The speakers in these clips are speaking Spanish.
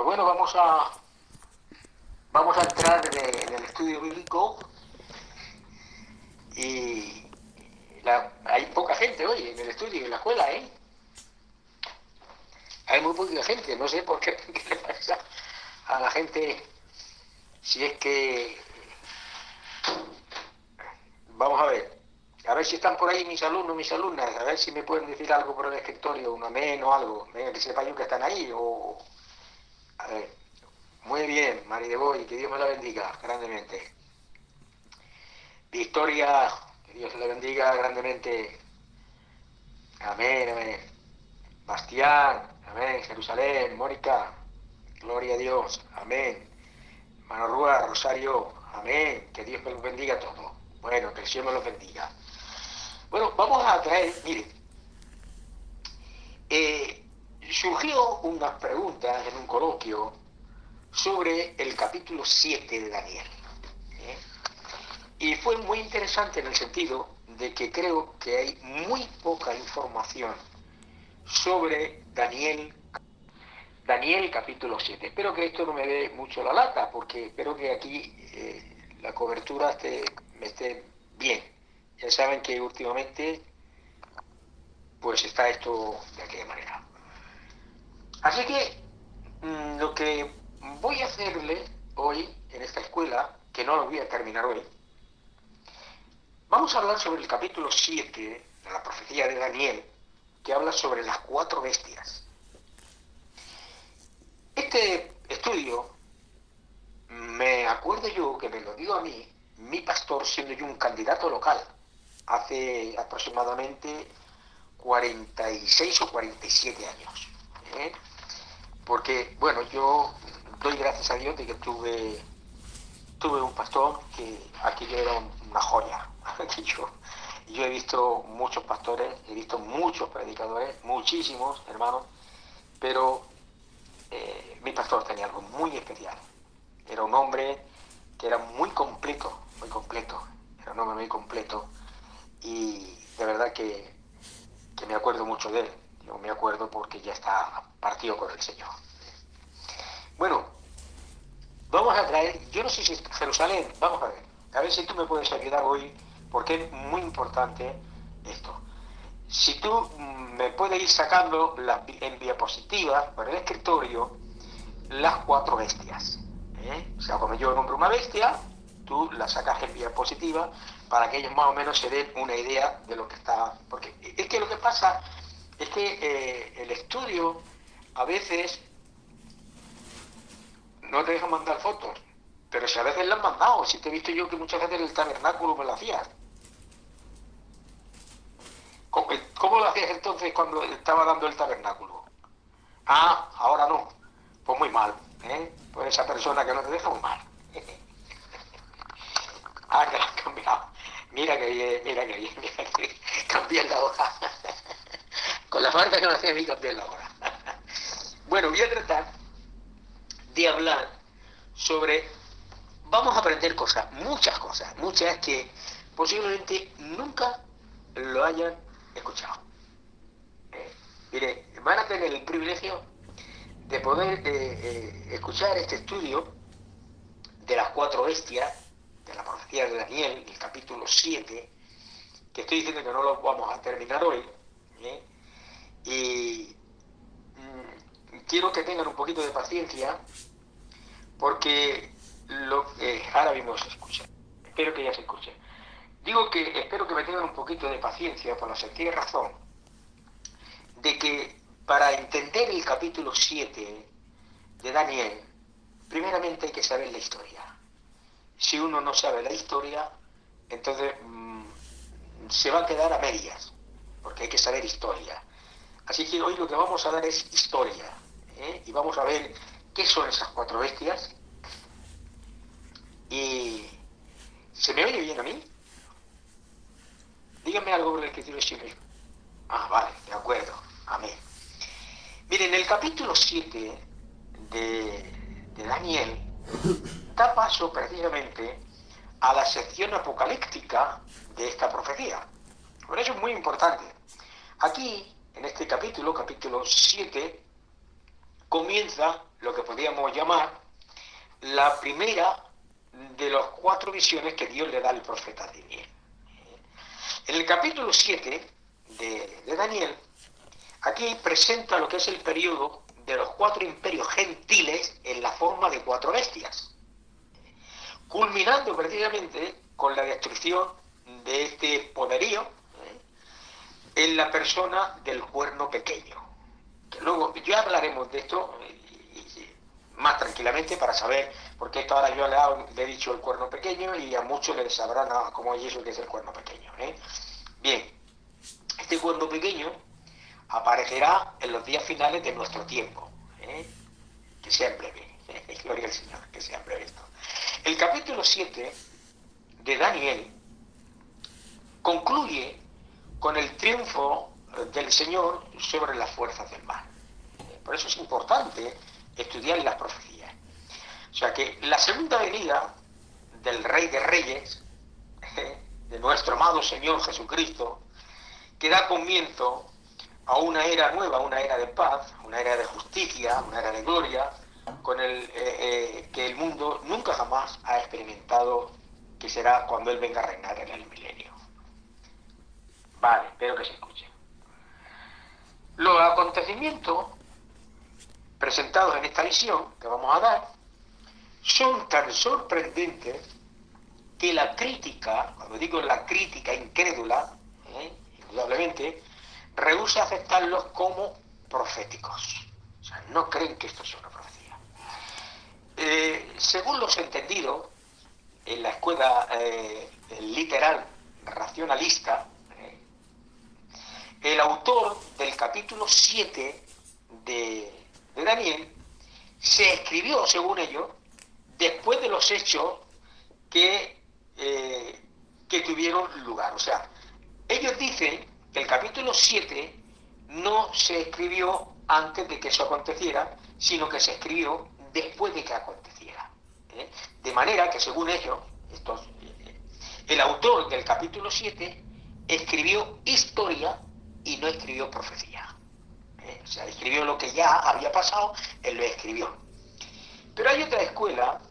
bueno, vamos a entrar en el estudio bíblico y hay poca gente hoy en el estudio, en la escuela, ¿eh? Hay muy poca gente, no sé por qué, qué le pasa a la gente, si es que... Vamos a ver si están por ahí mis alumnos, mis alumnas, a ver si me pueden decir algo por el escritorio, un amén o algo, venga, que sepa yo que están ahí, o... A ver, muy bien, Mari de Boy, que Dios me la bendiga grandemente. Victoria, que Dios la bendiga grandemente. Amén, amén. Bastián, amén. Jerusalén, Mónica, gloria a Dios, amén. Manorrúa, Rosario, amén. Que Dios me los bendiga a todos. Bueno, que el Señor me los bendiga. Bueno, vamos a traer, miren, surgió unas preguntas en un coloquio sobre el capítulo 7 de Daniel. ¿eh? Y fue muy interesante en el sentido de que creo que hay muy poca información sobre Daniel capítulo 7. Espero que esto no me dé mucho la lata, porque espero que aquí la cobertura me esté bien. Ya saben que últimamente pues está esto de aquella manera. Así que lo que voy a hacerle hoy en esta escuela, que no lo voy a terminar hoy, vamos a hablar sobre el capítulo 7 de la profecía de Daniel, que habla sobre las 4 bestias. Este estudio, me acuerdo yo que me lo dio a mí, mi pastor, siendo yo un candidato local, hace aproximadamente 46 o 47 años. ¿eh? Porque, bueno, yo doy gracias a Dios de que tuve un pastor que aquello era una joya. Yo he visto muchos pastores, he visto muchos predicadores, muchísimos hermanos, pero mi pastor tenía algo muy especial. Era un hombre que era muy completo, era un hombre muy completo y de verdad que me acuerdo mucho de él. Yo me acuerdo porque ya está partido con el Señor. Bueno, vamos a traer, yo no sé si es Jerusalén, vamos a ver si tú me puedes ayudar hoy, porque es muy importante esto. Si tú me puedes ir sacando en diapositivas por el escritorio las 4 bestias. O sea, cuando yo nombro una bestia, tú la sacas en diapositiva para que ellos más o menos se den una idea de lo que está. Porque es que lo que pasa es que el estudio a veces no te deja mandar fotos, pero si a veces la han mandado, si te he visto yo que muchas veces el tabernáculo me lo hacías. ¿Cómo lo hacías entonces cuando estaba dando el tabernáculo? Ah, ahora no. Pues muy mal, ¿eh? Pues esa persona que no te deja muy mal. Ah, que la has cambiado. Mira que bien, mira que bien, mira que bien. Cambié la hora. Con la marca que me hacía a mí cambié la hora. Bueno, voy a tratar de hablar sobre... Vamos a aprender cosas, muchas que posiblemente nunca lo hayan escuchado. Mire, van a tener el privilegio de poder escuchar este estudio de las 4 bestias, de la profecía de Daniel, el capítulo 7, que estoy diciendo que no lo vamos a terminar hoy, ¿eh? Y quiero que tengan un poquito de paciencia, porque ahora mismo se escucha. Espero que ya se escuche. Digo que espero que me tengan un poquito de paciencia por la sencilla razón de que para entender el capítulo 7 de Daniel, primeramente hay que saber la historia. Si uno no sabe la historia, entonces se va a quedar a medias, porque hay que saber historia. Así que hoy lo que vamos a dar es historia, y vamos a ver qué son esas 4 bestias. Y ¿se me oye bien a mí? Díganme algo por el que quiero decirle. Ah, vale, de acuerdo. Amén. Miren, el capítulo 7 de Daniel da paso precisamente a la sección apocalíptica de esta profecía. Por eso es muy importante. Aquí, en este capítulo 7, comienza lo que podríamos llamar la primera de las 4 visiones que Dios le da al profeta Daniel. En el capítulo 7 de Daniel, aquí presenta lo que es el periodo de los 4 imperios gentiles en la forma de 4 bestias, culminando precisamente con la destrucción de este poderío en la persona del cuerno pequeño. Que luego ya hablaremos de esto más tranquilamente para saber, porque esto ahora yo le he dicho el cuerno pequeño y a muchos les sabrán cómo es eso que es el cuerno pequeño. Bien, este cuerno pequeño aparecerá en los días finales de nuestro tiempo, que sea breve, gloria al Señor, que sea breve esto. El capítulo 7 de Daniel concluye con el triunfo del Señor sobre las fuerzas del mal. Por eso es importante estudiar las profecías. O sea que la segunda venida del Rey de Reyes, de nuestro amado Señor Jesucristo, que da comienzo a una era nueva, una era de paz, una era de justicia, una era de gloria, con que el mundo nunca jamás ha experimentado, que será cuando Él venga a reinar en el milenio. Vale, espero que se escuche. Los acontecimientos presentados en esta visión que vamos a dar son tan sorprendentes que la crítica, cuando digo la crítica incrédula, indudablemente, rehúsa aceptarlos como proféticos. O sea, no creen que esto sea una profecía. Según los entendidos, en la escuela literal racionalista, el autor del capítulo 7 de Daniel se escribió, según ellos, después de los hechos que tuvieron lugar. O sea, ellos dicen que el capítulo 7 no se escribió antes de que eso aconteciera, sino que se escribió después de que aconteciera. De manera que, según ellos, el autor del capítulo 7 escribió historia y no escribió profecía. O sea, escribió lo que ya había pasado, él lo escribió. Pero hay otra escuela,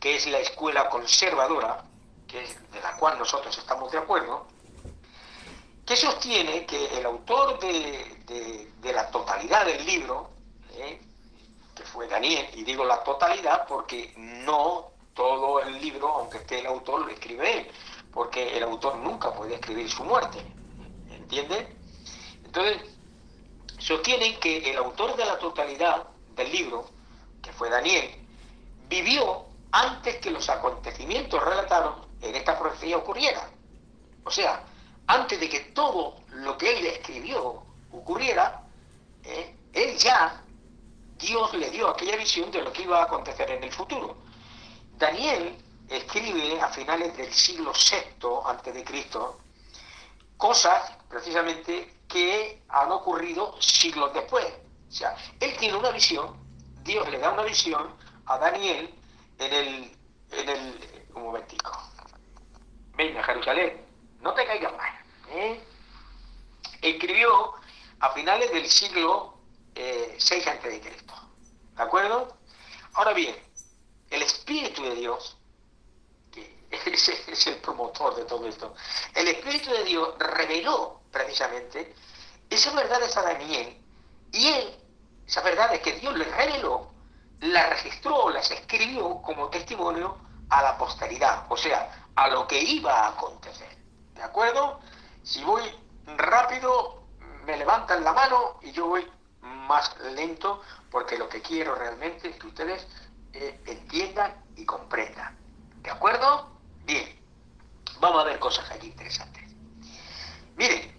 que es la escuela conservadora, que es de la cual nosotros estamos de acuerdo, que sostiene que el autor de la totalidad del libro, que fue Daniel, y digo la totalidad porque no todo el libro, aunque esté el autor, lo escribe él, porque el autor nunca puede escribir su muerte, ¿entienden? Entonces, sostienen que el autor de la totalidad del libro, que fue Daniel, vivió antes que los acontecimientos relatados en esta profecía ocurrieran. O sea, antes de que todo lo que él escribió ocurriera, él ya, Dios le dio aquella visión de lo que iba a acontecer en el futuro. Daniel escribe a finales del siglo VI antes de Cristo cosas precisamente que han ocurrido siglos después. O sea, él tiene una visión, Dios le da una visión a Daniel un momentico. Venga, Jerusalén, no te caigas mal. Escribió a finales del siglo VI antes de Cristo. ¿De acuerdo? Ahora bien, el Espíritu de Dios, que es el promotor de todo esto, el Espíritu de Dios reveló precisamente esas verdades a Daniel, y él, esas verdades que Dios le reveló, las registró, las escribió como testimonio a la posteridad, o sea, a lo que iba a acontecer. ¿De acuerdo? Si voy rápido, me levantan la mano y yo voy más lento, porque lo que quiero realmente es que ustedes entiendan y comprendan. ¿De acuerdo? Bien, vamos a ver cosas aquí interesantes. Miren,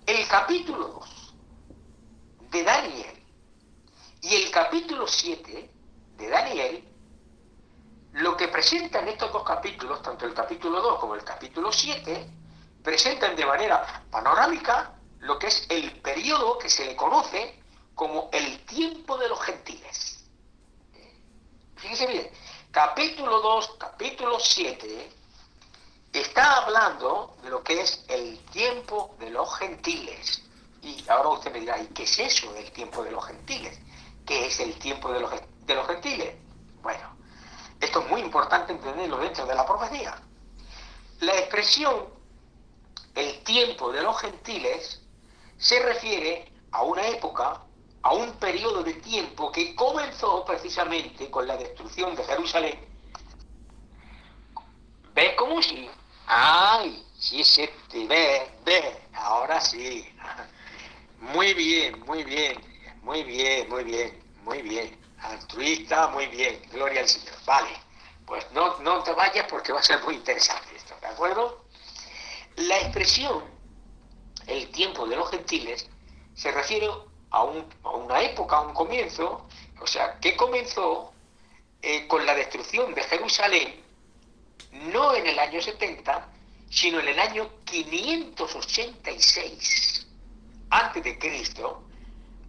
el capítulo 2 de Daniel y el capítulo 7 de Daniel, lo que presentan estos dos capítulos, tanto el capítulo 2 como el capítulo 7, presentan de manera panorámica lo que es el periodo que se le conoce como el tiempo de los gentiles. Fíjense bien, capítulo 2, capítulo 7, está hablando de lo que es el tiempo de los gentiles. Y ahora usted me dirá, ¿y qué es eso del tiempo de los gentiles? ¿Qué es el tiempo de de los gentiles. Bueno, esto es muy importante entenderlo dentro de la profecía. La expresión el tiempo de los gentiles se refiere a una época, a un periodo de tiempo que comenzó precisamente con la destrucción de Jerusalén. ¿Ves cómo sí? ¡Ay! Sí, sí, ve, ahora sí. Muy bien, muy bien, muy bien, muy bien, muy bien. Altruista, muy bien. Gloria al Señor. Vale. Pues no te vayas porque va a ser muy interesante esto, ¿de acuerdo? La expresión el tiempo de los gentiles se refiere a una época, a un comienzo, o sea, que comenzó con la destrucción de Jerusalén, no en el año 70, sino en el año 586 antes de Cristo,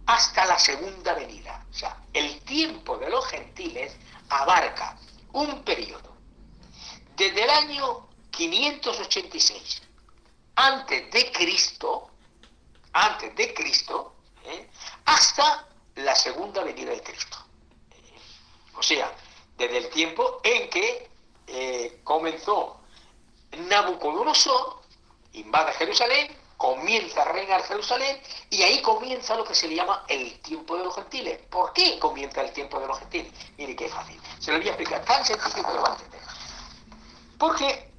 hasta la segunda venida. O sea, el tiempo de los gentiles abarca un periodo desde el año 586 antes de Cristo, hasta la segunda venida de Cristo. O sea, desde el tiempo en que comenzó Nabucodonosor, invade Jerusalén, comienza a reinar Jerusalén, y ahí comienza lo que se le llama el tiempo de los gentiles. ¿Por qué comienza el tiempo de los gentiles? Mire qué fácil. Se lo voy a explicar tan sencillo que lo va a entender. Porque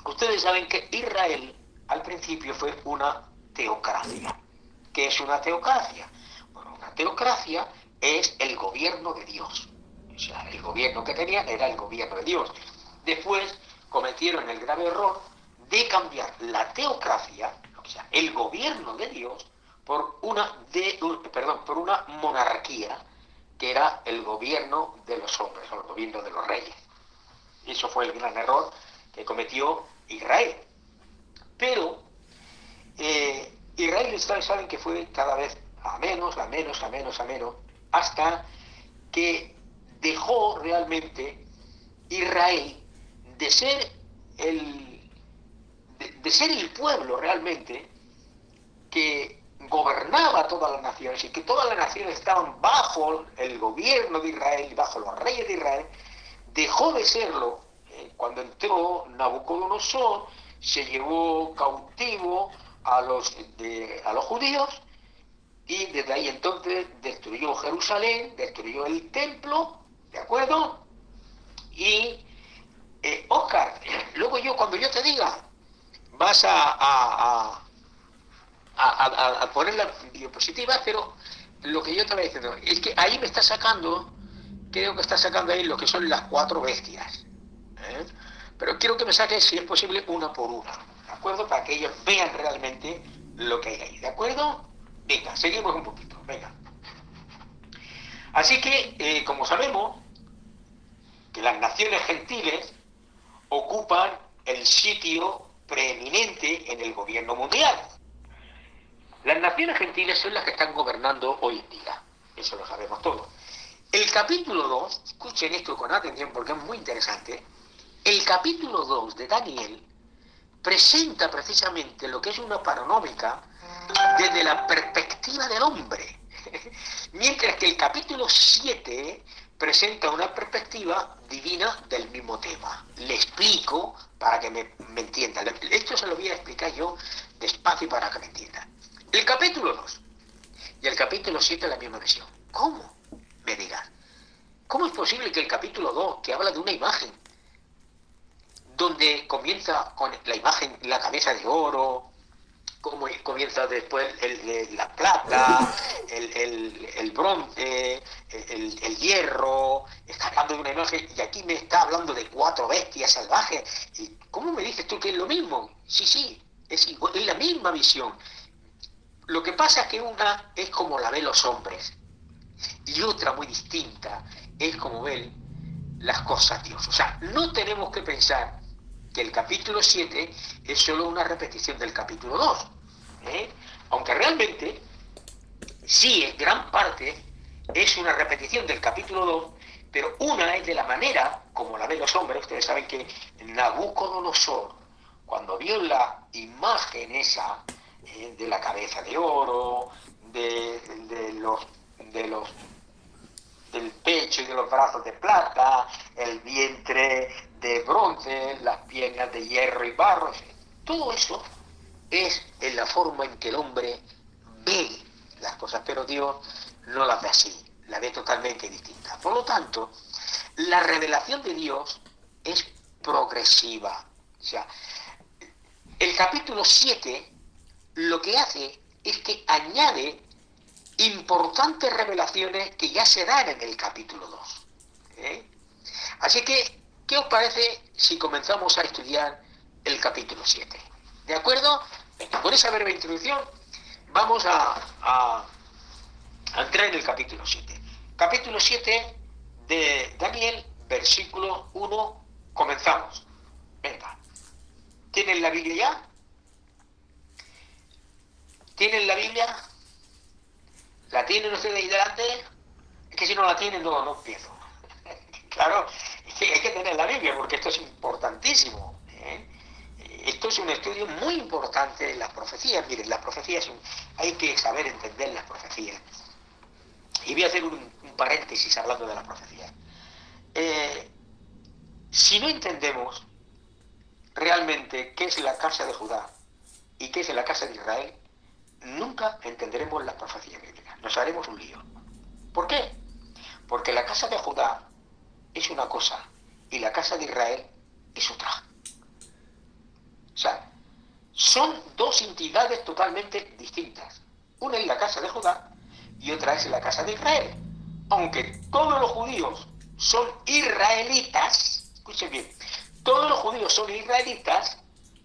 ustedes saben que Israel al principio fue una teocracia. ¿Qué es una teocracia? Bueno, una teocracia es el gobierno de Dios. O sea, el gobierno que tenían era el gobierno de Dios. Después cometieron el grave error de cambiar la teocracia, o sea, el gobierno de Dios, por por una monarquía, que era el gobierno de los hombres, o el gobierno de los reyes. Eso fue el gran error que cometió Israel. Pero Israel, ustedes saben que fue cada vez a menos, hasta que dejó realmente Israel de ser de ser el pueblo realmente que gobernaba todas las naciones, y que todas las naciones estaban bajo el gobierno de Israel, bajo los reyes de Israel. Dejó de serlo cuando entró Nabucodonosor, se llevó cautivo a los judíos, y desde ahí entonces destruyó Jerusalén, destruyó el templo, ¿de acuerdo? Y Oscar, luego cuando yo te diga, vas a poner la diapositiva, pero lo que yo te voy diciendo es que ahí me está sacando, creo que está sacando ahí lo que son las 4 bestias. Pero quiero que me saques, si es posible, una por una, ¿de acuerdo? Para que ellos vean realmente lo que hay ahí, ¿de acuerdo? Venga, seguimos un poquito, venga. Así que, como sabemos, que las naciones gentiles ocupan el sitio preeminente en el gobierno mundial. Las naciones gentiles son las que están gobernando hoy en día, eso lo sabemos todos. El capítulo 2, escuchen esto con atención porque es muy interesante. El capítulo 2 de Daniel presenta precisamente lo que es una paronómica desde la perspectiva del hombre, mientras que el capítulo 7 presenta una perspectiva divina del mismo tema. Le explico para que me entiendan. Esto se lo voy a explicar yo despacio para que me entiendan. El capítulo 2 y el capítulo 7 la misma versión. ¿Cómo? Me dirán. ¿Cómo es posible que el capítulo 2, que habla de una imagen, donde comienza con la imagen, la cabeza de oro, como comienza después la plata, el bronce, el hierro, está hablando de una imagen, y aquí me está hablando de 4 bestias salvajes? ¿Y cómo me dices tú que es lo mismo? Sí, es igual, es la misma visión. Lo que pasa es que una es como la ven los hombres, y otra muy distinta es como ven las cosas Dios. O sea, no tenemos que pensar que el capítulo 7 es solo una repetición del capítulo 2. Aunque realmente, sí, en gran parte es una repetición del capítulo 2, pero una es de la manera como la ven los hombres. Ustedes saben que Nabucodonosor, cuando vio la imagen esa de la cabeza de oro, del pecho y de los brazos de plata, el vientre de bronce, las piernas de hierro y barro. Todo eso es en la forma en que el hombre ve las cosas, pero Dios no las ve así, la ve totalmente distinta. Por lo tanto, la revelación de Dios es progresiva. O sea, el capítulo 7 lo que hace es que añade importantes revelaciones que ya se dan en el capítulo 2. Así que, ¿qué os parece si comenzamos a estudiar el capítulo 7? ¿De acuerdo? Venga, con esa breve introducción vamos a entrar en el capítulo 7. Capítulo 7 de Daniel, versículo 1, comenzamos. Venga. ¿Tienen la Biblia ya? ¿Tienen la Biblia? ¿La tienen ustedes ahí delante? Es que si no la tienen, no empiezo. Claro, es que hay que tener la Biblia porque esto es importantísimo. Esto es un estudio muy importante de las profecías. Miren, las profecías, hay que saber entender las profecías. Y voy a hacer un paréntesis hablando de las profecías. Si no entendemos realmente qué es la casa de Judá y qué es la casa de Israel, nunca entenderemos las profecías bíblicas. Nos haremos un lío. ¿Por qué? Porque la casa de Judá es una cosa y la casa de Israel es otra. O sea, son dos entidades totalmente distintas. Una es la casa de Judá y otra es la casa de Israel. Aunque todos los judíos son israelitas, escuchen bien, todos los judíos son israelitas,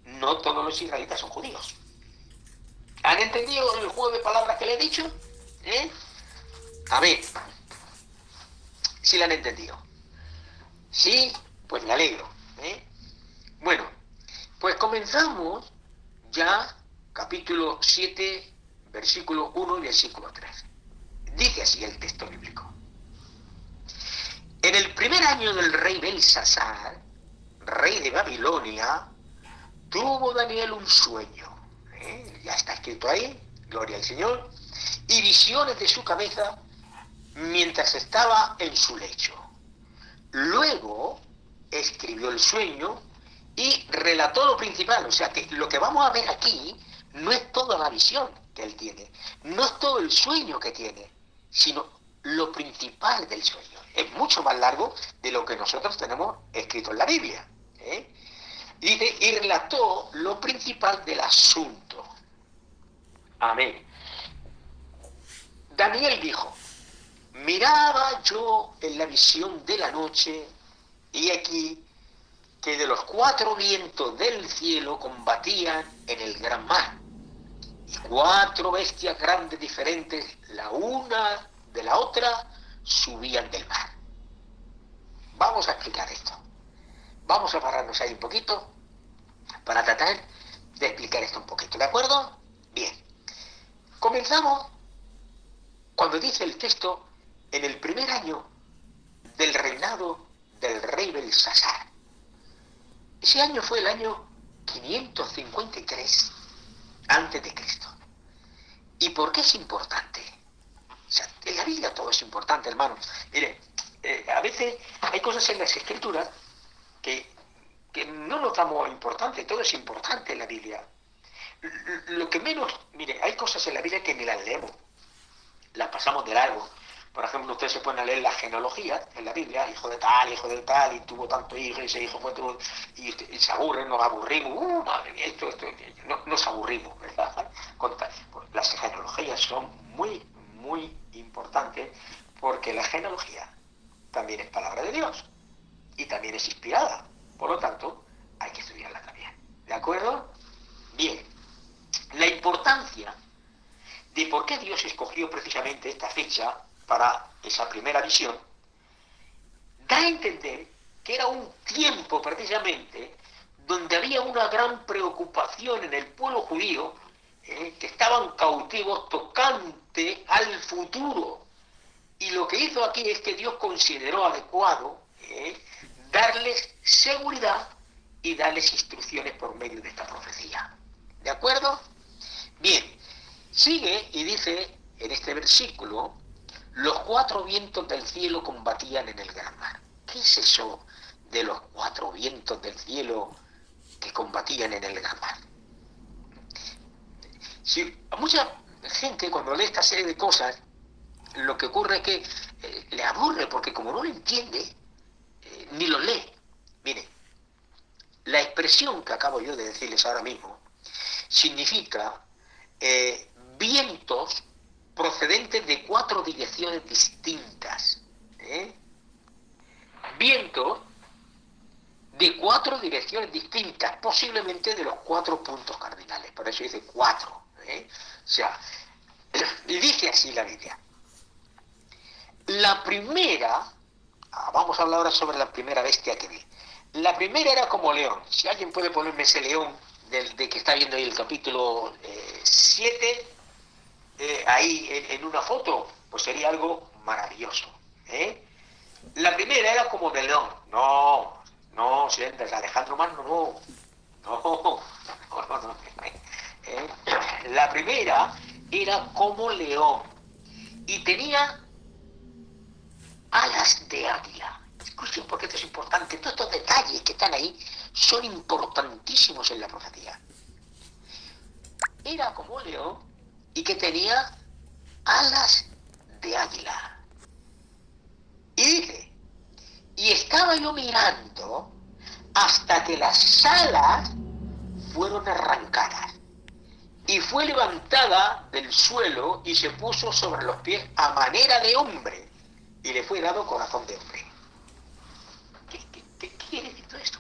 no todos los israelitas son judíos. ¿Han entendido el juego de palabras que le he dicho? A ver, si lo han entendido. Sí, pues me alegro. Bueno, pues comenzamos ya capítulo 7, versículo 1 y versículo 3. Dice así el texto bíblico. En el primer año del rey Belsasar, rey de Babilonia, tuvo Daniel un sueño. Ya está escrito ahí, gloria al Señor, y visiones de su cabeza mientras estaba en su lecho. Luego escribió el sueño y relató lo principal. O sea que lo que vamos a ver aquí no es toda la visión que él tiene, no es todo el sueño que tiene, sino lo principal del sueño. Es mucho más largo de lo que nosotros tenemos escrito en la Biblia. Dice, y relató lo principal del asunto. Amén. Daniel dijo, miraba yo en la visión de la noche, y aquí que de los 4 vientos del cielo combatían en el gran mar, y 4 bestias grandes diferentes, la una de la otra, subían del mar. Vamos a explicar esto. Vamos a pararnos ahí un poquito para tratar de explicar esto un poquito, ¿de acuerdo? Bien. Comenzamos cuando dice el texto, en el primer año del reinado del rey Belsasar. Ese año fue el año 553 antes de Cristo. ¿Y por qué es importante? O sea, en la Biblia todo es importante, hermano. Mire, a veces hay cosas en las Escrituras que no nos damos importante, todo es importante en la Biblia. Lo que menos, mire, hay cosas en la Biblia que ni las leemos, las pasamos de largo. Por ejemplo, ustedes se ponen a leer la genealogía en la Biblia, hijo de tal, y tuvo tanto hijo, y ese hijo fue todo, y se aburren, nos aburrimos, madre mía, esto, no, nos aburrimos, ¿verdad? Las genealogías son muy, muy importantes, porque la genealogía también es palabra de Dios, y también es inspirada, por lo tanto, hay que estudiarla también, ¿de acuerdo? Bien, la importancia de por qué Dios escogió precisamente esta fecha para esa primera visión, da a entender que era un tiempo precisamente donde había una gran preocupación en el pueblo judío, que estaban cautivos tocante al futuro. Y lo que hizo aquí es que Dios consideró adecuado darles seguridad y darles instrucciones por medio de esta profecía. ¿De acuerdo? Bien, sigue y dice en este versículo, Los 4 vientos del cielo combatían en el gran mar. ¿Qué es eso de los 4 vientos del cielo que combatían en el gran mar? Si, a mucha gente cuando lee esta serie de cosas, lo que ocurre es que le aburre, porque como no lo entiende, ni lo lee. Mire, la expresión que acabo yo de decirles ahora mismo significa vientos procedentes de 4 direcciones distintas. Vientos de 4 direcciones distintas, posiblemente de los 4 puntos cardinales. Por eso dice 4. O sea, y dice así la Biblia. La primera, vamos a hablar ahora sobre la primera bestia que vi. La primera era como león. Si alguien puede ponerme ese león de que está viendo ahí el capítulo 7, ahí en una foto, pues sería algo maravilloso. La primera era como de león. No, siéntate, Alejandro Magno, no. La primera era como león y tenía alas de águila. Escuchen porque esto es importante. Todos estos detalles que están ahí son importantísimos en la profecía. Era como león y que tenía alas de águila. Y dice, y estaba yo mirando hasta que las alas fueron arrancadas y fue levantada del suelo y se puso sobre los pies a manera de hombre y le fue dado corazón de hombre. ¿Qué quiere decir todo esto?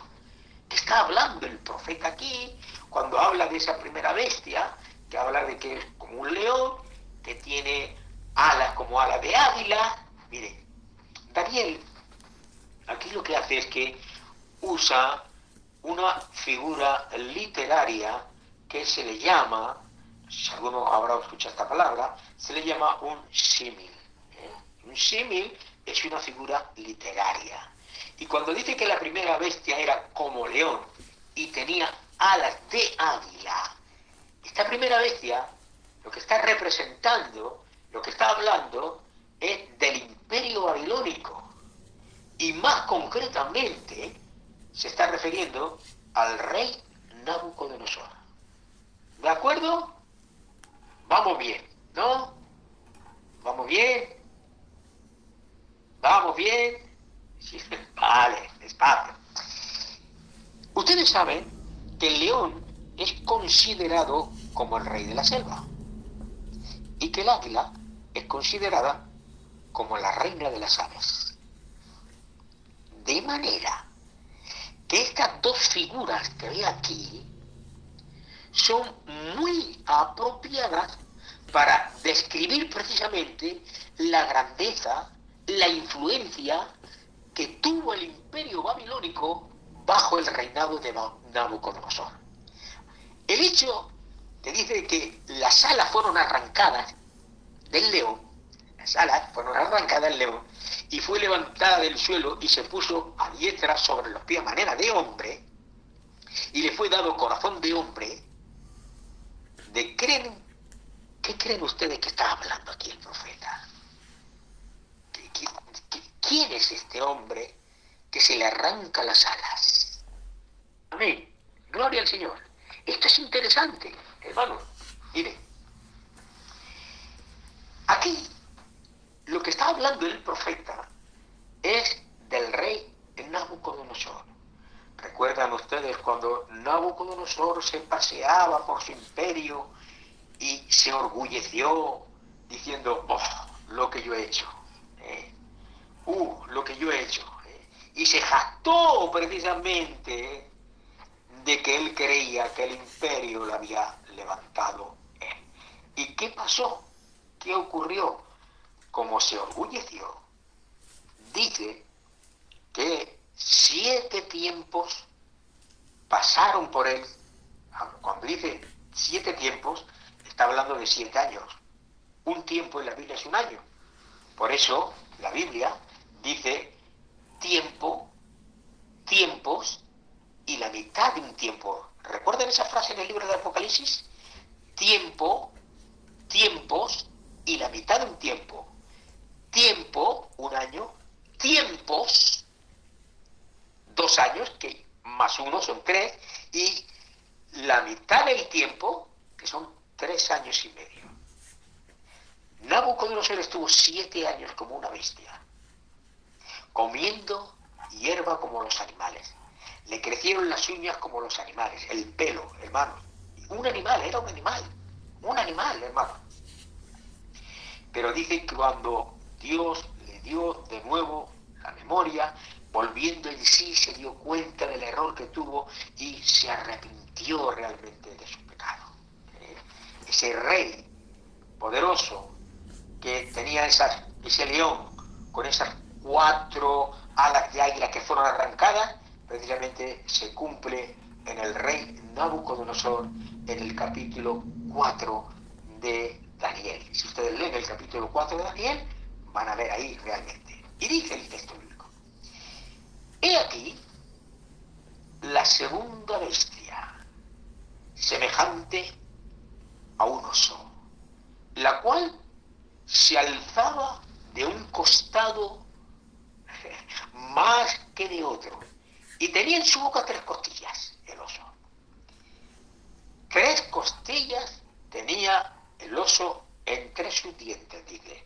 ¿Qué está hablando el profeta aquí cuando habla de esa primera bestia, que habla de que es como un león, que tiene alas como alas de águila? Mire, Daniel aquí lo que hace es que usa una figura literaria que se le llama, si alguno habrá escuchado esta palabra, se le llama un símil. Un símil es una figura literaria. Y cuando dice que la primera bestia era como león y tenía alas de águila, esta primera bestia lo que está representando, lo que está hablando, es del imperio babilónico. Y más concretamente se está refiriendo al rey Nabucodonosor. ¿De acuerdo? Vamos bien, ¿no? ¿Vamos bien? ¿Vamos bien? Sí, vale, despacio. Ustedes saben que el león es considerado como el rey de la selva y que el águila es considerada como la reina de las aves. De manera que estas dos figuras que ve aquí son muy apropiadas para describir precisamente la grandeza, la influencia que tuvo el imperio babilónico bajo el reinado de Nabucodonosor. El hecho que dice que las alas fueron arrancadas del león, las alas fueron arrancadas del león, y fue levantada del suelo y se puso a diestra sobre los pies a manera de hombre, y le fue dado corazón de hombre. ¿Qué creen ustedes que está hablando aquí el profeta? ¿Quién es este hombre que se le arranca las alas? Amén. Gloria al Señor. Esto es interesante, hermano. Mire, aquí lo que está hablando el profeta es del rey Nabucodonosor. ¿Recuerdan ustedes cuando Nabucodonosor se paseaba por su imperio y se orgulleció diciendo, lo que yo he hecho, lo que yo he hecho, y se jactó precisamente de que él creía que el imperio lo había levantado él? ¿Y qué pasó? ¿Qué ocurrió? Como se orgulleció, dice que 7 tiempos pasaron por él. Cuando dice 7 tiempos, está hablando de 7 años. Un tiempo en la Biblia es un año. Por eso la Biblia dice tiempo, tiempos y la mitad de un tiempo. ¿Recuerdan esa frase en el libro de Apocalipsis? Tiempo, tiempos y la mitad de un tiempo. 2 años, que más 1 son 3, y la mitad del tiempo, que son 3 años y medio. Nabucodonosor estuvo 7 años como una bestia, comiendo hierba como los animales. Le crecieron las uñas como los animales, el pelo, hermano. Un animal, era un animal, hermano. Pero dicen que cuando Dios le dio de nuevo la memoria, volviendo en sí, se dio cuenta del error que tuvo y se arrepintió realmente de su pecado. Ese rey poderoso que tenía ese león con esas 4 alas de águila que fueron arrancadas, precisamente se cumple en el rey Nabucodonosor en el capítulo 4 de Daniel. Si ustedes leen el capítulo 4 de Daniel, van a ver ahí realmente. Y dice el texto bíblico: he aquí la segunda bestia, semejante a un oso, la cual se alzaba de un costado más que de otro, y tenía en su boca 3 costillas, el oso. 3 costillas tenía el oso entre sus dientes, dice.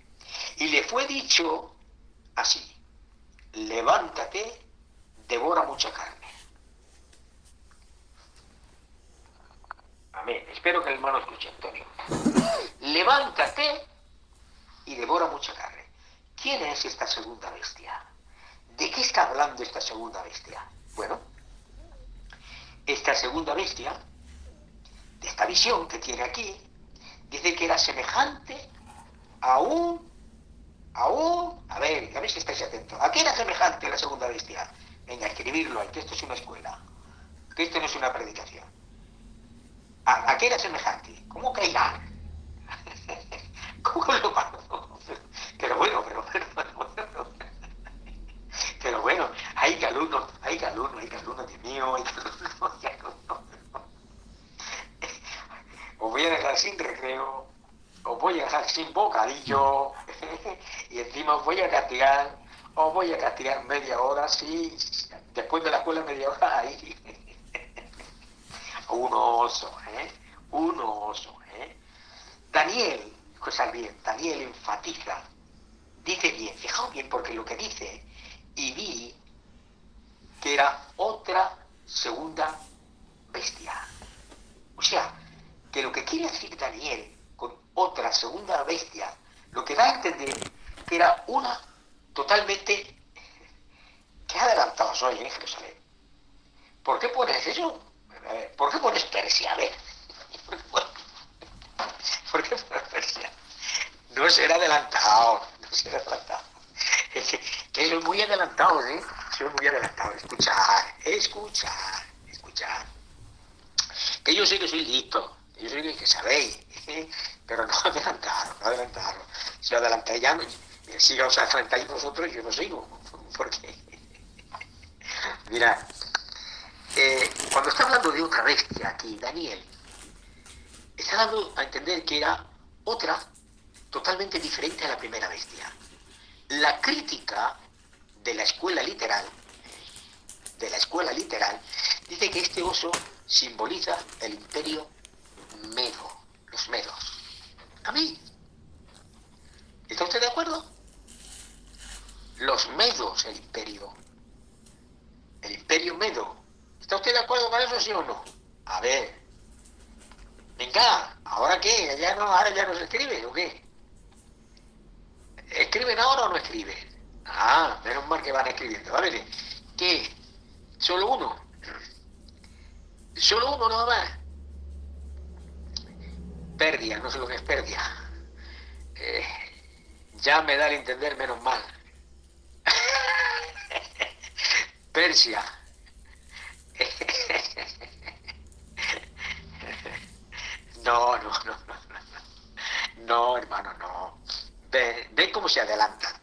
Y le fue dicho así: levántate, devora mucha carne. Amén. Espero que el hermano escuche, Antonio. Levántate y devora mucha carne. ¿Quién es esta segunda bestia? ¿De qué está hablando esta segunda bestia? Bueno, esta segunda bestia, de esta visión que tiene aquí, dice que era semejante a ver si estáis atentos. ¿A qué era semejante la segunda bestia? Venga, escribirlo ahí, que esto es una escuela, que esto no es una predicación. ¿A qué era semejante? ¿Cómo caerán? ¿Cómo lo pasó? Pero bueno, hay alumnos, Dios mío, hay alumnos. Os voy a dejar sin recreo, os voy a dejar sin bocadillo, y encima os voy a castigar media hora, sí, después de la escuela media hora ahí. Un oso. Daniel, escuchad bien, Daniel enfatiza, dice bien, fijaos bien porque lo que dice, y vi que era otra segunda bestia. O sea, que lo que quiere decir Daniel con otra segunda bestia, lo que da a entender que era una totalmente que ha adelantado hoy en Jerusalén. ¿Por qué pones eso? A ver, ¿por qué pones Persia? A ver. ¿Por qué pones Persia? No será adelantado. Es que soy muy adelantado, ¿eh? Soy muy adelantado. Escuchar. Que yo sé que soy listo, yo sé que sabéis, pero no adelantaron. Si lo adelantáis ya, si os adelantáis vosotros, yo no sigo. Porque, mira, cuando está hablando de otra bestia aquí, Daniel, está dando a entender que era otra totalmente diferente a la primera bestia. La crítica de la escuela literal, dice que este oso simboliza el imperio medo, los medos. ¿A mí? ¿Está usted de acuerdo? Los medos, el imperio medo. ¿Está usted de acuerdo con eso, sí o no? A ver, venga, ¿ahora qué? ¿Ahora ya no se escribe o qué? ¿Escriben ahora o no escriben? Ah, menos mal que van escribiendo. A ver, ¿qué? ¿Solo uno? ¿Solo uno nada más? Perdia, no sé lo que es Perdia. Ya me da a entender menos mal. Persia. No, hermano, no. Ve cómo se adelanta.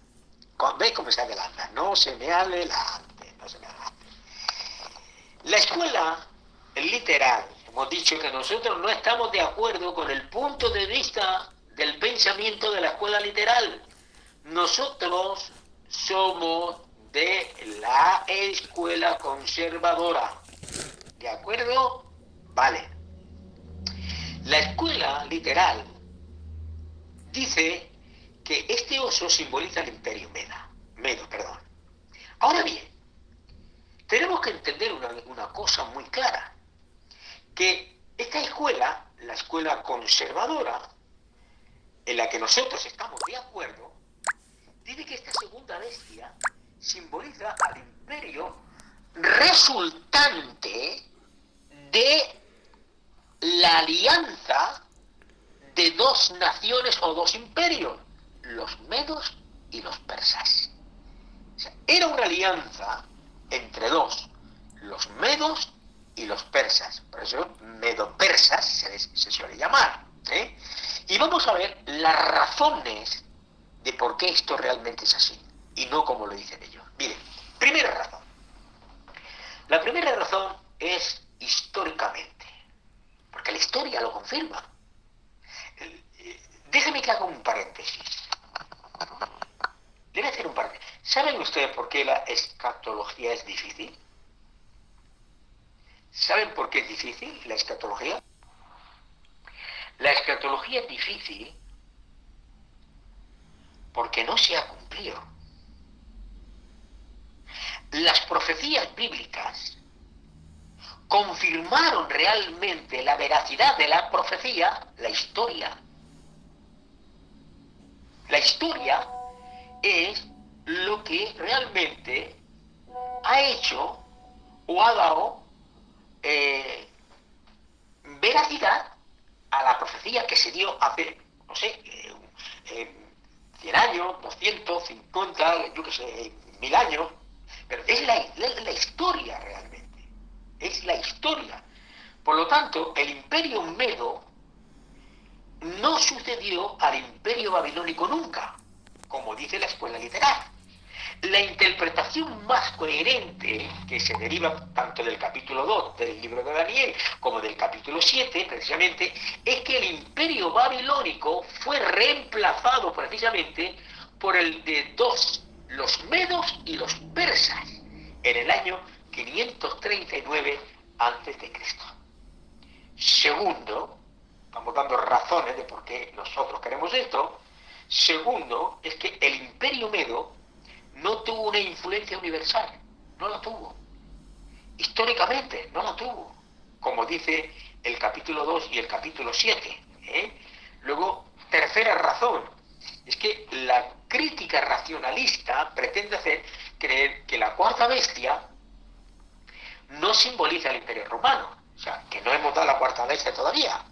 No se me adelante. La escuela literal, hemos dicho que nosotros no estamos de acuerdo con el punto de vista del pensamiento de la escuela literal. Nosotros somos de la escuela conservadora. ¿De acuerdo? Vale. La escuela literal dice que este oso simboliza el imperio Medo. Ahora bien, tenemos que entender una cosa muy clara, que esta escuela, la escuela conservadora, en la que nosotros estamos de acuerdo, dice que esta segunda bestia simboliza al imperio resultante de la alianza de dos naciones o dos imperios, los medos y los persas. O sea, era una alianza entre dos, los medos y los persas. Por eso medo-persas se suele llamar. Y vamos a ver las razones de por qué esto realmente es así, y no como lo dicen ellos. Miren, primera razón. La primera razón es históricamente, porque la historia lo confirma. Déjeme que haga un paréntesis. Le voy a hacer un paréntesis. ¿Saben ustedes por qué la escatología es difícil? ¿Saben por qué es difícil la escatología? La escatología es difícil porque no se ha cumplido. Las profecías bíblicas confirmaron realmente la veracidad de la profecía, la historia. La historia es lo que realmente ha hecho o ha dado veracidad a la profecía que se dio hace, no sé, 100 años, 250, yo qué sé, 1000 años, pero es la historia realmente, es la historia. Por lo tanto, el imperio medo no sucedió al imperio babilónico nunca, como dice la escuela literal. La interpretación más coherente, que se deriva tanto del capítulo 2 del libro de Daniel como del capítulo 7, precisamente, es que el imperio babilónico fue reemplazado precisamente por el de dos, los medos y los persas, en el año 539 a.C. Segundo, estamos dando razones de por qué nosotros queremos esto. Segundo, es que el imperio medo no tuvo una influencia universal, no la tuvo. Históricamente no la tuvo, como dice el capítulo 2 y el capítulo 7. Luego, tercera razón, es que la crítica racionalista pretende hacer creer que la cuarta bestia no simboliza el imperio romano, o sea, que no hemos dado la cuarta bestia todavía.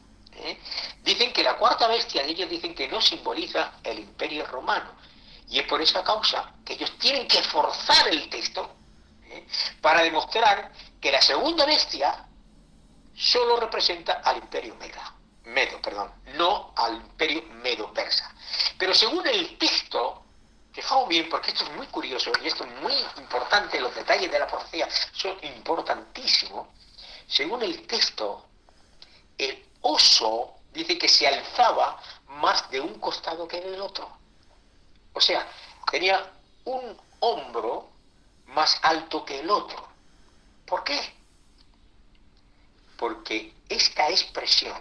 Dicen que la cuarta bestia, ellos dicen que no simboliza el imperio romano, y es por esa causa que ellos tienen que forzar el texto para demostrar que la segunda bestia solo representa al imperio Medo, no al imperio Medo-Persa. Pero según el texto, fijaos bien, porque esto es muy curioso y esto es muy importante, los detalles de la profecía son importantísimos. Según el texto, el oso dice que se alzaba más de un costado que del otro. O sea, tenía un hombro más alto que el otro. ¿Por qué? Porque esta expresión,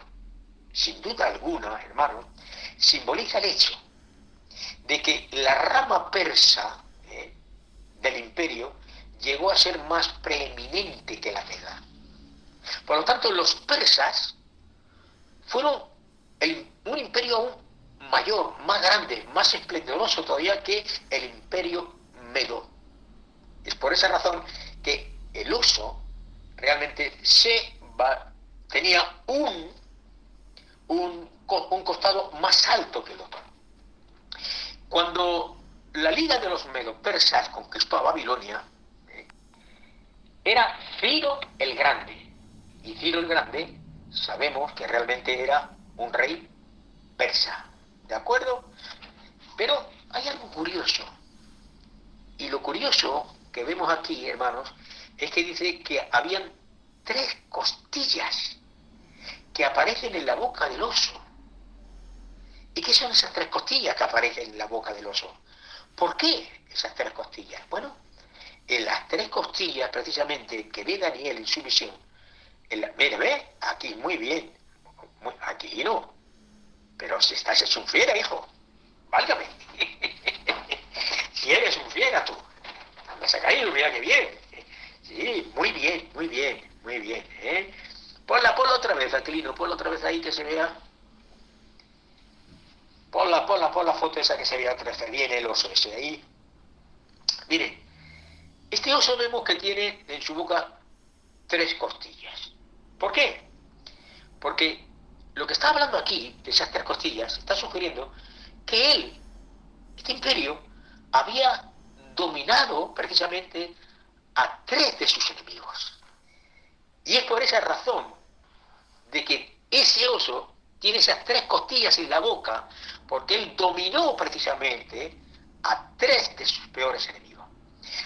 sin duda alguna, hermano, simboliza el hecho de que la rama persa del imperio llegó a ser más preeminente que la meda. Por lo tanto, los persas fueron un imperio aún mayor, más grande, más esplendoroso todavía que el imperio medo. Es por esa razón que el oso realmente tenía un costado más alto que el otro. Cuando la Liga de los Medo-Persas conquistó a Babilonia, era Ciro el Grande. Y Ciro el Grande sabemos que realmente era un rey persa. ¿De acuerdo? Pero hay algo curioso. Y lo curioso que vemos aquí, hermanos, es que dice que habían 3 costillas que aparecen en la boca del oso. ¿Y qué son esas 3 costillas que aparecen en la boca del oso? ¿Por qué esas 3 costillas? Bueno, en las 3 costillas, precisamente, que ve Daniel en su visión, mira, ve, aquí, muy bien, aquí no, pero si estás hecho un fiera, hijo, válgame. Si eres un fiera tú, andas a caer, mira que bien. Sí, muy bien, muy bien, muy bien, ¿eh? Ponla otra vez, Aquilino, ponla otra vez ahí que se vea. Ponla foto esa que se vea otra vez bien el oso ese ahí. Miren, este oso vemos que tiene en su boca 3 costillas. ¿Por qué? Porque lo que está hablando aquí, de esas 3 costillas, está sugiriendo que él, este imperio, había dominado precisamente a 3 de sus enemigos. Y es por esa razón de que ese oso tiene esas 3 costillas en la boca, porque él dominó precisamente a 3 de sus peores enemigos.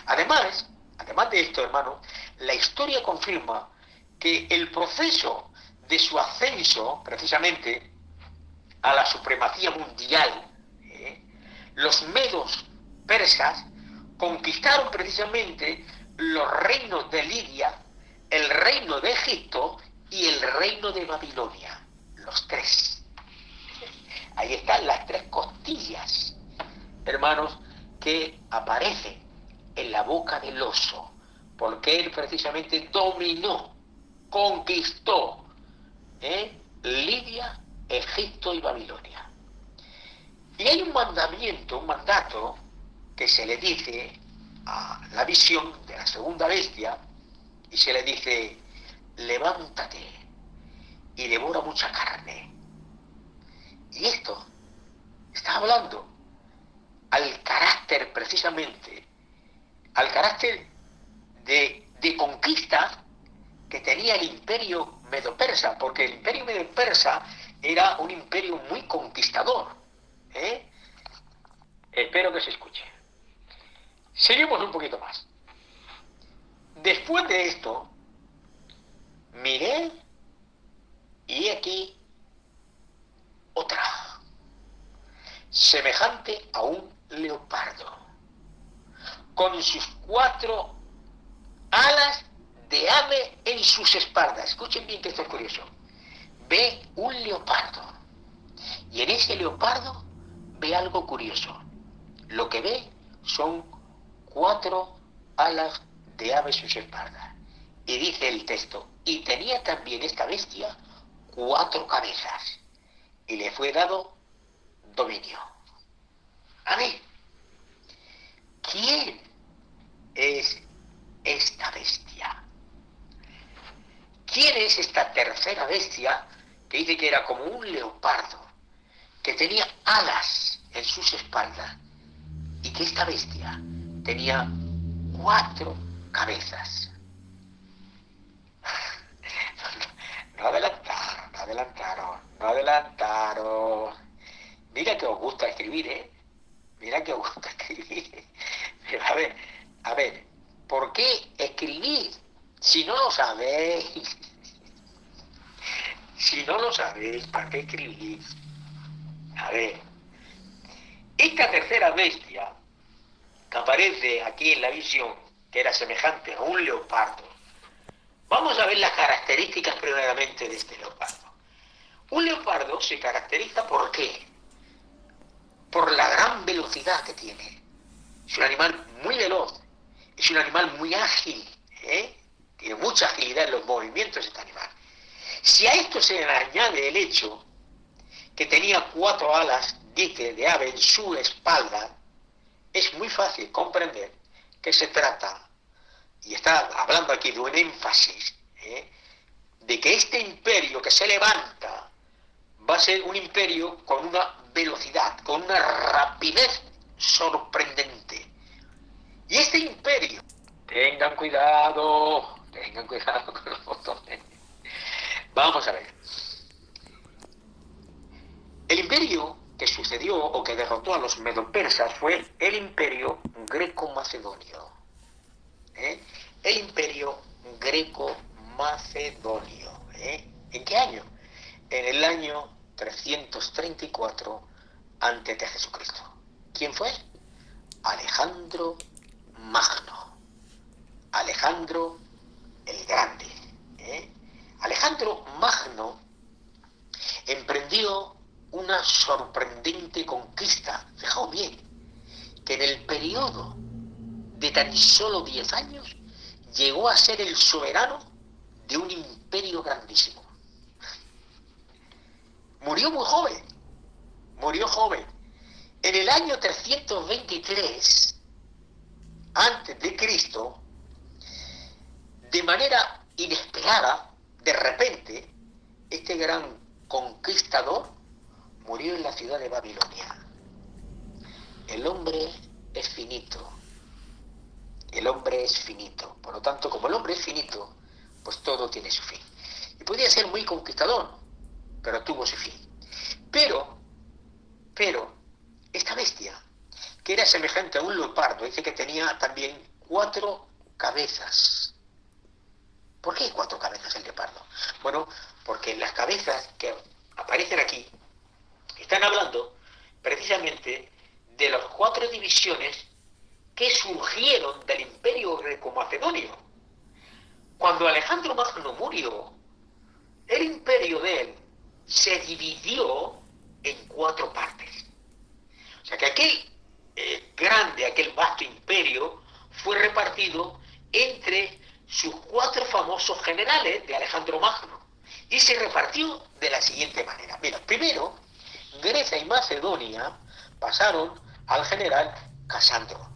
Además de esto, hermano, la historia confirma que el proceso de su ascenso, precisamente, a la supremacía mundial, los medos persas conquistaron precisamente los reinos de Lidia, el reino de Egipto y el reino de Babilonia, los 3. Ahí están las 3 costillas, hermanos, que aparecen en la boca del oso, porque él precisamente dominó, conquistó Lidia, Egipto y Babilonia. Y hay un mandato que se le dice a la visión de la segunda bestia, y se le dice: levántate y devora mucha carne. Y esto está hablando al carácter, precisamente, al carácter de conquista que tenía el imperio medo-persa, porque el imperio medo-persa era un imperio muy conquistador. Espero que se escuche. Seguimos un poquito más. Después de esto, miré y aquí otra, semejante a un leopardo, con sus 4 alas de ave en sus espaldas. Escuchen bien que esto es curioso. Ve un leopardo, y en ese leopardo ve algo curioso. Lo que ve son 4 alas de ave en sus espaldas. Y dice el texto: y tenía también esta bestia 4 cabezas, y le fue dado dominio. A mí, ¿quién es esta bestia? ¿Quién es esta tercera bestia que dice que era como un leopardo, que tenía alas en sus espaldas, y que esta bestia tenía 4 cabezas? No adelantaron. Mira que os gusta escribir, ¿eh? Mira que os gusta escribir. Pero a ver, ¿por qué escribir si no lo sabéis? Si no lo sabéis, ¿para qué escribir? A ver, esta tercera bestia que aparece aquí en la visión, que era semejante a un leopardo, vamos a ver las características primeramente de este leopardo. Un leopardo se caracteriza ¿por qué? Por la gran velocidad que tiene. Es un animal muy veloz, es un animal muy ágil, tiene mucha agilidad en los movimientos este animal. Si a esto se le añade el hecho que tenía 4 alas, dice, de ave en su espalda, es muy fácil comprender que se trata, y está hablando aquí de un énfasis, de que este imperio que se levanta va a ser un imperio con una velocidad, con una rapidez sorprendente. Y este imperio, tengan cuidado con los botones. Vamos a ver. El imperio que sucedió o que derrotó a los medo-persas fue el imperio greco-macedonio. El imperio greco-macedonio. ¿En qué año? En el año 334 antes de Jesucristo. ¿Quién fue? Alejandro Magno. Alejandro el Grande. ¿eh? Alejandro Magno emprendió una sorprendente conquista. Fijaos bien, que en el periodo de tan solo 10 años llegó a ser el soberano de un imperio grandísimo. Murió muy joven, murió joven. En el año 323 antes de Cristo, de manera inesperada, de repente, este gran conquistador murió en la ciudad de Babilonia. El hombre es finito. El hombre es finito. Por lo tanto, como el hombre es finito, pues todo tiene su fin. Y podía ser muy conquistador, pero tuvo su fin. Pero, esta bestia, que era semejante a un leopardo, dice que tenía también 4 cabezas. ¿Por qué 4 cabezas el leopardo? Bueno, porque las cabezas que aparecen aquí están hablando precisamente de las 4 divisiones que surgieron del imperio greco-macedonio. Cuando Alejandro Magno murió, el imperio de él se dividió en 4 partes. O sea que aquel aquel vasto imperio fue repartido entre sus 4 famosos generales de Alejandro Magno y se repartió de la siguiente manera. Mira, primero, Grecia y Macedonia pasaron al general Casandro.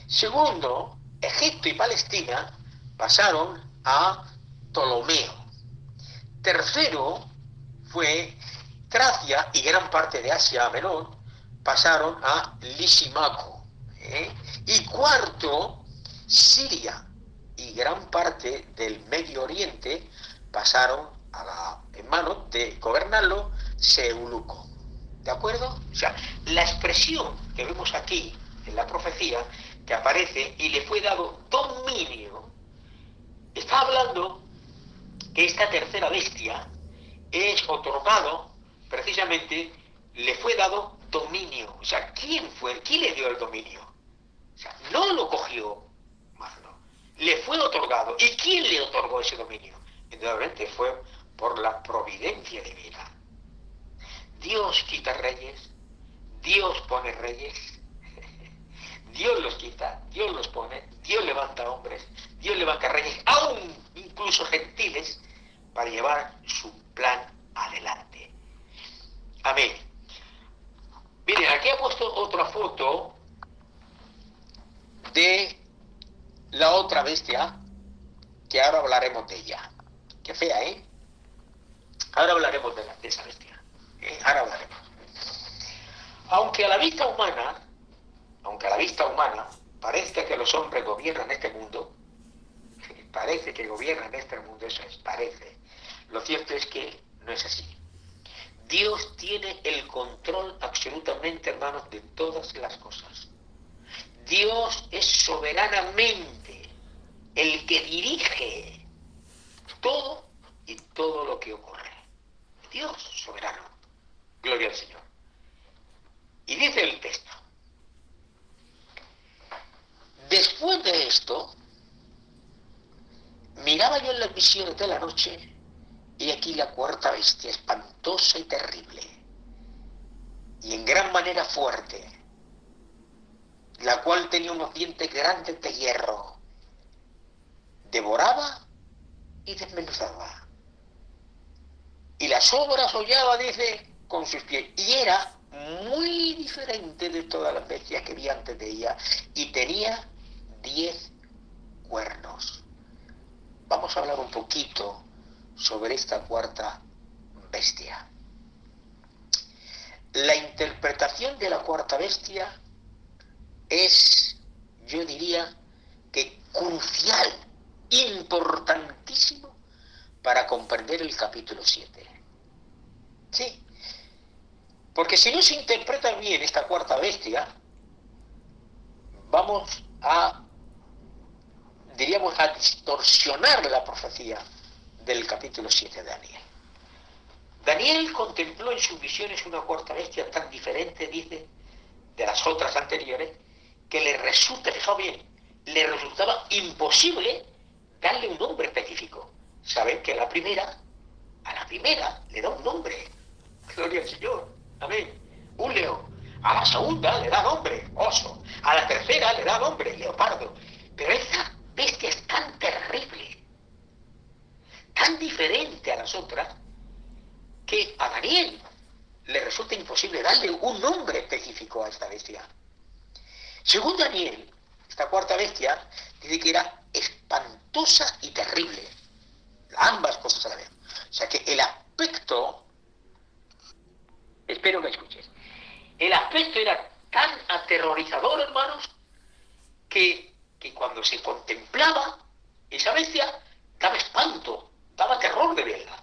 Segundo, Egipto y Palestina pasaron a Ptolomeo. Tercero, fue Tracia y gran parte de Asia Menor pasaron a Lisímaco. Y cuarto, Siria y gran parte del Medio Oriente pasaron en manos de gobernarlo Seuluco. ¿De acuerdo? O sea, la expresión que vemos aquí en la profecía que aparece y le fue dado dominio, está hablando que esta tercera bestia es otorgado, precisamente, le fue dado dominio. O sea, ¿quién le dio el dominio? O sea, no lo cogió Magno, le fue otorgado. ¿Y quién le otorgó ese dominio? Indudablemente fue por la providencia divina. Dios quita reyes, Dios pone reyes, Dios los quita, Dios los pone, Dios levanta hombres, Dios levanta reyes, aún incluso gentiles, para llevar su plan adelante. Amén. Miren, aquí he puesto otra foto de la otra bestia, que ahora hablaremos de ella. Qué fea, ¿eh? Ahora hablaremos de esa bestia. Ahora hablaremos. Aunque a la vista humana parezca que los hombres gobiernan este mundo, parece que gobiernan este mundo, eso es, parece. Lo cierto es que no es así. Dios tiene el control absolutamente, hermanos, de todas las cosas. Dios es soberanamente el que dirige todo y todo lo que ocurre. Dios soberano. Gloria al Señor. Y dice el texto: después de esto, miraba yo en las visiones de la noche, y aquí la cuarta bestia, espantosa y terrible, y en gran manera fuerte, la cual tenía unos dientes grandes de hierro, devoraba y desmenuzaba, y las obras hollaba, dice, con sus pies, y era muy diferente de todas las bestias que vi antes de ella, y tenía 10 cuernos. Vamos a hablar un poquito sobre esta cuarta bestia. La interpretación de la cuarta bestia es, yo diría, que crucial, importantísimo para comprender el capítulo 7. Sí, porque si no se interpreta bien esta cuarta bestia, vamos a distorsionar la profecía del capítulo 7 de Daniel. Daniel contempló en sus visiones una cuarta bestia tan diferente, dice, de las otras anteriores, que le resulta, fijaos bien, le resultaba imposible darle un nombre específico. Saben que a la primera le da un nombre. Gloria al Señor. Amén. Un león. A la segunda le da nombre, oso. A la tercera le da nombre, leopardo. Pero esa bestia es tan terrible, tan diferente a las otras, que a Daniel le resulta imposible darle un nombre específico a esta bestia. Según Daniel, esta cuarta bestia dice que era espantosa y terrible. Ambas cosas a la vez. O sea que el aspecto, espero que escuches, el aspecto era tan aterrorizador, hermanos, que cuando se contemplaba esa bestia, daba espanto, daba terror de verla.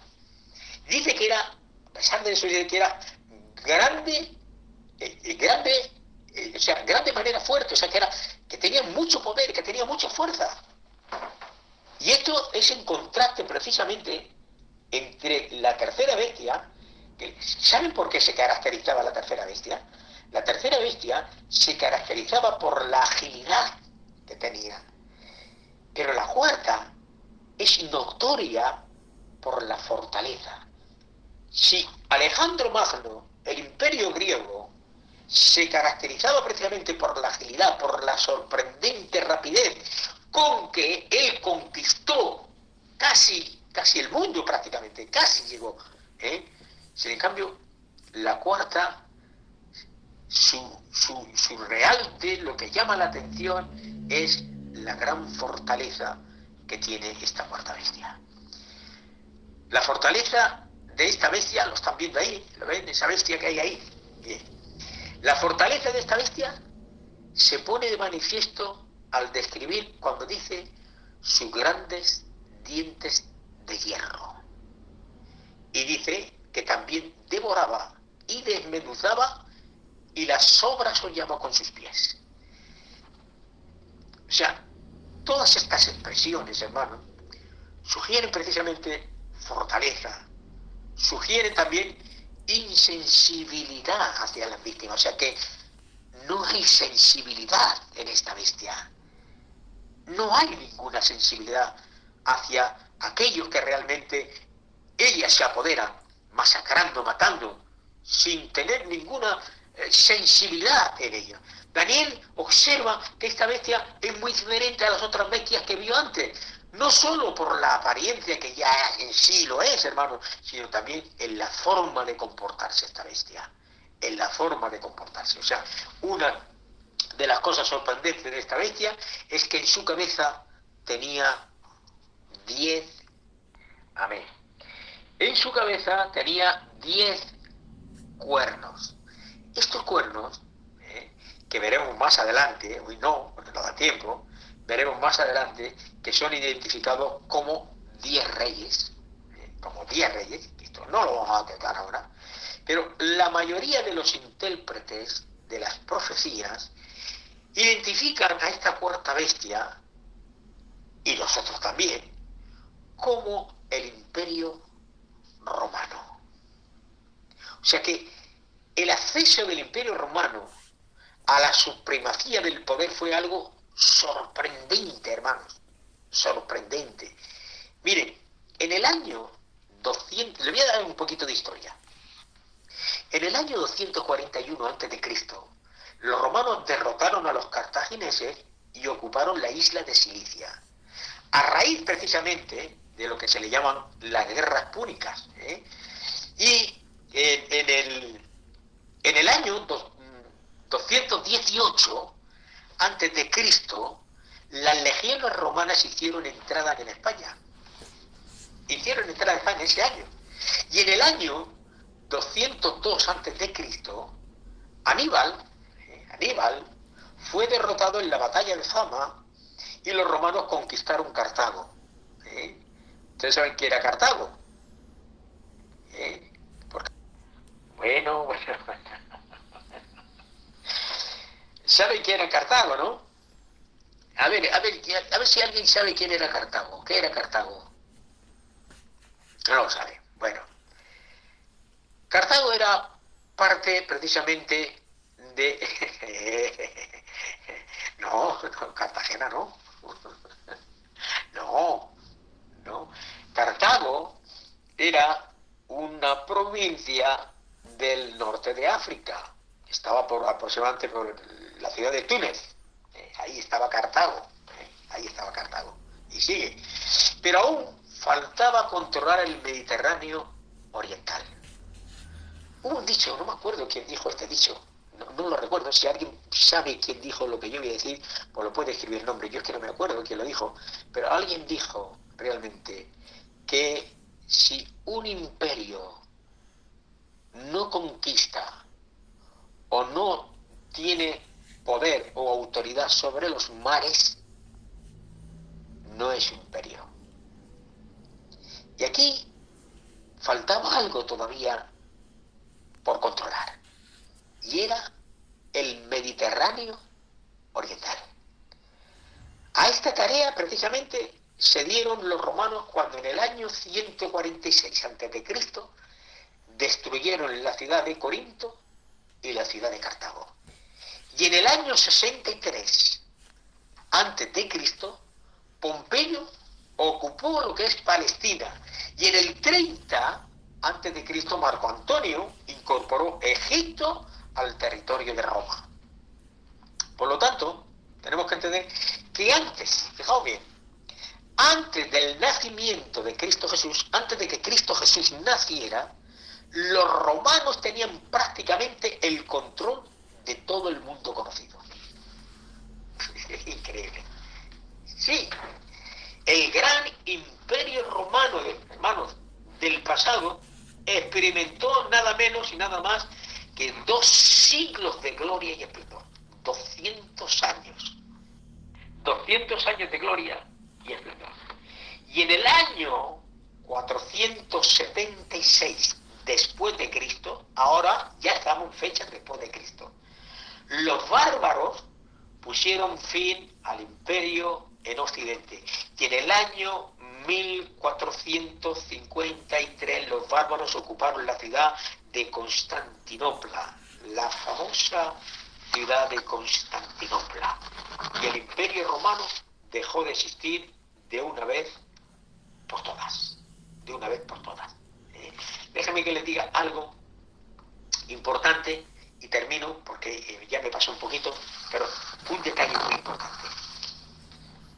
Dice que era, a pesar de eso, dice que era grande, o sea, grande de manera fuerte, o sea, que tenía mucho poder, que tenía mucha fuerza. Y esto es en contraste precisamente entre la tercera bestia. ¿Saben por qué se caracterizaba la tercera bestia? La tercera bestia se caracterizaba por la agilidad que tenía. Pero la cuarta es notoria por la fortaleza. Si Alejandro Magno, el imperio griego, se caracterizaba precisamente por la agilidad, por la sorprendente rapidez con que él conquistó casi el mundo prácticamente, casi llegó. Si en cambio la cuarta, su realte, lo que llama la atención es la gran fortaleza que tiene esta cuarta bestia. La fortaleza de esta bestia, lo están viendo ahí, ¿lo ven? Esa bestia que hay ahí. Bien. La fortaleza de esta bestia se pone de manifiesto al describir cuando dice sus grandes dientes de hierro. Y dice que también devoraba y desmenuzaba y las sobras hollaba con sus pies. O sea, todas estas expresiones, hermano, sugieren precisamente fortaleza, sugieren también insensibilidad hacia las víctimas. O sea que no hay sensibilidad en esta bestia. No hay ninguna sensibilidad hacia aquellos que realmente ella se apodera, masacrando, matando, sin tener ninguna sensibilidad en ello. Daniel observa que esta bestia es muy diferente a las otras bestias que vio antes, no solo por la apariencia, que ya en sí lo es, hermano, sino también en la forma de comportarse esta bestia, en la forma de comportarse. O sea, una de las cosas sorprendentes de esta bestia es que en su cabeza tenía 10, amén, en su cabeza tenía 10 cuernos. Estos cuernos, que veremos más adelante, hoy no, porque no da tiempo, veremos más adelante que son identificados como 10 reyes, que esto no lo vamos a tratar ahora, pero la mayoría de los intérpretes de las profecías identifican a esta cuarta bestia, y nosotros también, como el Imperio Romano. O sea que el acceso del Imperio Romano a la supremacía del poder fue algo sorprendente, hermanos, sorprendente. Miren, en el año 200, le voy a dar un poquito de historia. En el año 241 a.C., los romanos derrotaron a los cartagineses y ocuparon la isla de Cilicia, a raíz precisamente de lo que se le llaman las guerras púnicas. Y en el año 218 a.C., las legiones romanas hicieron entrada en España. Hicieron entrada en España ese año. Y en el año 202 a.C., Aníbal fue derrotado en la batalla de Zama y los romanos conquistaron Cartago. ¿Ustedes saben qué era Cartago? Porque, bueno. ¿Saben quién era Cartago, no? A ver si alguien sabe quién era Cartago. ¿Qué era Cartago? No lo sabe. Bueno. Cartago era parte precisamente de... No, no, Cartagena no. No, no. Cartago era una provincia del norte de África. Estaba aproximadamente por la ciudad de Túnez. Ahí estaba Cartago. Ahí estaba Cartago. Y sigue. Pero aún faltaba controlar el Mediterráneo oriental. Hubo un dicho, no me acuerdo quién dijo este dicho. No lo recuerdo. Si alguien sabe quién dijo lo que yo voy a decir, pues lo puede escribir el nombre. Yo es que no me acuerdo quién lo dijo. Pero alguien dijo realmente que si un imperio no conquista o no tiene poder o autoridad sobre los mares, no es imperio. Y aquí faltaba algo todavía por controlar, y era el Mediterráneo oriental. A esta tarea precisamente se dieron los romanos cuando en el año 146 a.C. destruyeron la ciudad de Corinto y la ciudad de Cartago. Y en el año 63 a.C., Pompeyo ocupó lo que es Palestina. Y en el 30 a.C., Marco Antonio incorporó Egipto al territorio de Roma. Por lo tanto, tenemos que entender que antes, fijaos bien, antes del nacimiento de Cristo Jesús, antes de que Cristo Jesús naciera, los romanos tenían prácticamente el control de todo el mundo conocido. Es increíble. Sí, el gran imperio romano, hermanos, del pasado, experimentó nada menos y nada más que 2 siglos de gloria y esplendor. 200 años. 200 años de gloria y esplendor. Y en el año 476 después de Cristo, ahora ya estamos en fechas después de Cristo, los bárbaros pusieron fin al imperio en Occidente. Y en el año 1453 los bárbaros ocuparon la ciudad de Constantinopla, la famosa ciudad de Constantinopla. Y el imperio romano dejó de existir de una vez por todas. De una vez por todas. Déjame que les diga algo importante y termino porque ya me pasó un poquito, pero un detalle muy importante.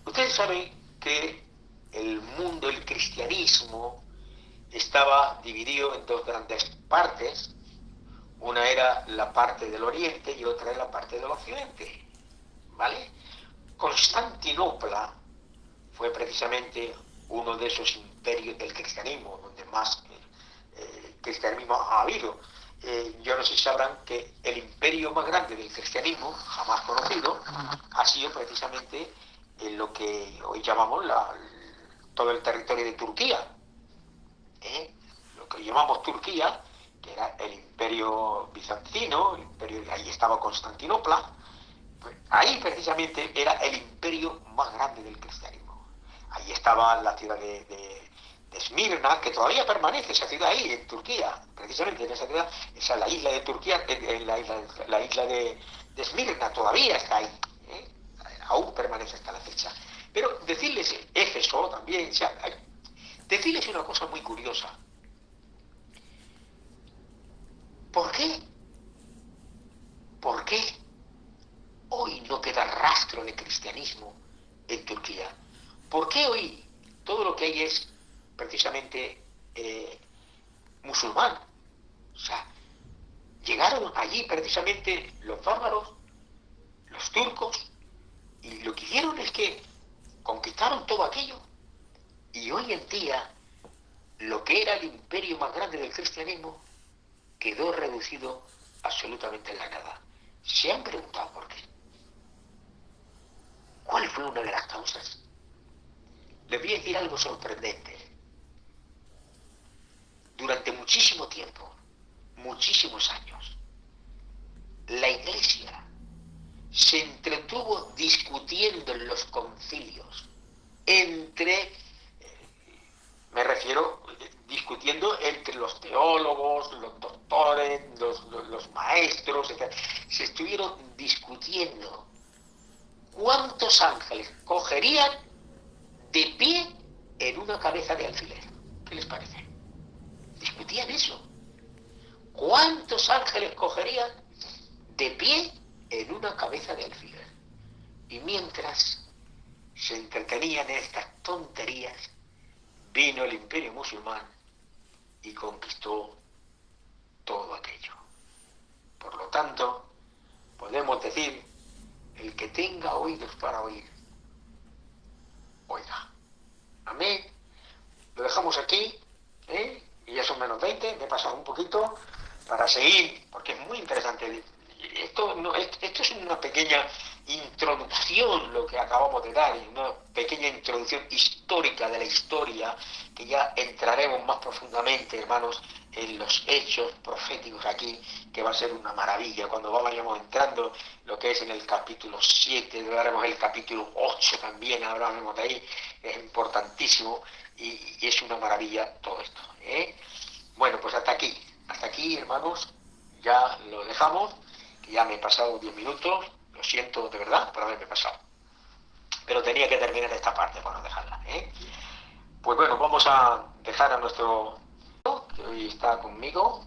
Ustedes saben que el mundo, el cristianismo, estaba dividido en 2 grandes partes. Una era la parte del oriente y otra era la parte del occidente. ¿Vale? Constantinopla fue precisamente uno de esos imperios del cristianismo, donde más cristianismo ha habido. Yo no sé si sabrán que el imperio más grande del cristianismo, jamás conocido, ha sido precisamente lo que hoy llamamos todo el territorio de Turquía. Lo que llamamos Turquía, que era el imperio bizantino, ahí estaba Constantinopla, pues ahí precisamente era el imperio más grande del cristianismo. Ahí estaba la ciudad de Esmirna, que todavía permanece esa ciudad ahí, en Turquía, precisamente en esa ciudad, esa la isla de Turquía, la isla de Esmirna todavía está ahí, aún permanece hasta la fecha. Pero decirles, Éfeso también, decirles una cosa muy curiosa. ¿Por qué? ¿Por qué hoy no queda rastro de cristianismo en Turquía? ¿Por qué hoy todo lo que hay es precisamente musulmán? O sea, llegaron allí precisamente los bárbaros, los turcos, y lo que hicieron es que conquistaron todo aquello, y hoy en día lo que era el imperio más grande del cristianismo quedó reducido absolutamente en la nada. ¿Se han preguntado por qué? ¿Cuál fue una de las causas? Les voy a decir algo sorprendente. Durante muchísimo tiempo, muchísimos años, la Iglesia se entretuvo discutiendo en los concilios me refiero, discutiendo entre los teólogos, los doctores, los maestros, etc. Se estuvieron discutiendo de pie en una cabeza de alfiler. ¿Qué les parece? Discutían eso. ¿Cuántos ángeles cogerían de pie en una cabeza de alfiler? Y mientras se entretenían en estas tonterías, vino el Imperio musulmán y conquistó todo aquello. Por lo tanto, podemos decir, el que tenga oídos para oír, oiga. Amén. Lo dejamos aquí, y ya son -20, me he pasado un poquito para seguir, porque es muy interesante. Esto es una pequeña introducción, lo que acabamos de dar, una pequeña introducción histórica de la historia, que ya entraremos más profundamente, hermanos, en los hechos proféticos aquí, que va a ser una maravilla. Cuando vayamos entrando, lo que es en el capítulo 7, hablaremos el capítulo 8 también, hablaremos de ahí, es importantísimo, y es una maravilla todo esto. Bueno, pues hasta aquí, hermanos, ya lo dejamos, que ya me he pasado 10 minutos, lo siento de verdad por haberme pasado, pero tenía que terminar esta parte para no dejarla. Pues bueno, vamos a dejar a nuestro que hoy está conmigo,